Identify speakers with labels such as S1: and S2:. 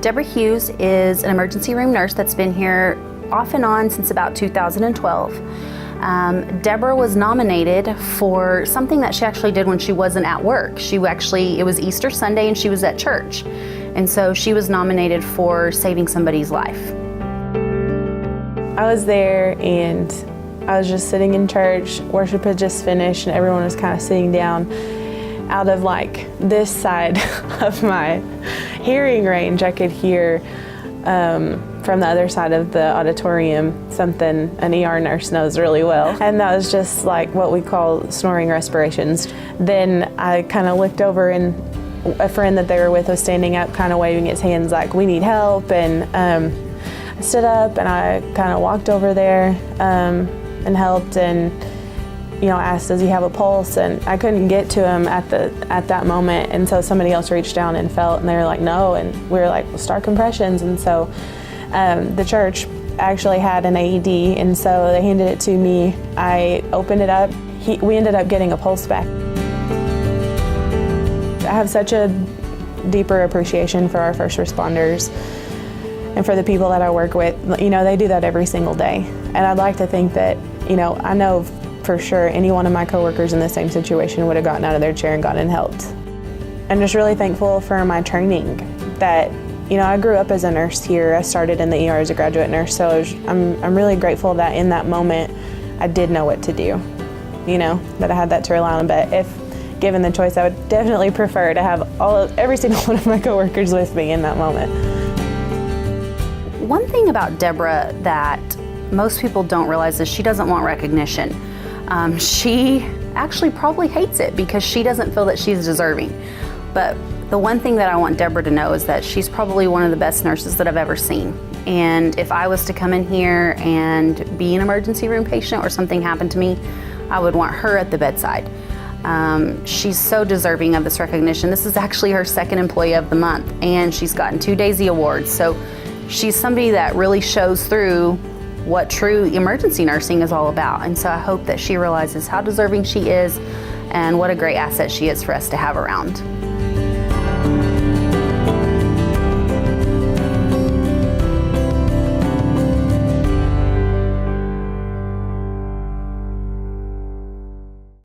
S1: Deborah Hughes is an emergency room nurse that's been here off and on since about 2012. Deborah was nominated for something that she actually did when she wasn't at work. It was Easter Sunday and she was at church. And so she was nominated for saving somebody's life.
S2: I was there and I was just sitting in church. Worship had just finished and everyone was kind of sitting down. Out of like this side of my hearing range, I could hear from the other side of the auditorium something an ER nurse knows really well. And that was just like what we call snoring respirations. Then I kind of looked over and a friend that they were with was standing up, kind of waving his hands like, we need help. And I stood up and I kind of walked over there and helped and asked, does he have a pulse? And I couldn't get to him at that moment. And so somebody else reached down and felt, and they were like, no. And we were like, well, start compressions. And so the church actually had an AED. And so they handed it to me. I opened it up. We ended up getting a pulse back. I have such a deeper appreciation for our first responders and for the people that I work with. They do that every single day. And I'd like to think that, I know for sure any one of my coworkers in the same situation would have gotten out of their chair and gotten helped. I'm just really thankful for my training that, I grew up as a nurse here. I started in the ER as a graduate nurse, so I'm really grateful that in that moment I did know what to do, that I had that to rely on. But if given the choice, I would definitely prefer to have every single one of my coworkers with me in that moment.
S1: One thing about Deborah that most people don't realize is she doesn't want recognition. She actually probably hates it because she doesn't feel that she's deserving. But the one thing that I want Deborah to know is that she's probably one of the best nurses that I've ever seen. And if I was to come in here and be an emergency room patient or something happened to me, I would want her at the bedside. She's so deserving of this recognition. This is actually her second Employee of the Month, and she's gotten 2 Daisy Awards. So she's somebody that really shows through what true emergency nursing is all about. And so I hope that she realizes how deserving she is and what a great asset she is for us to have around.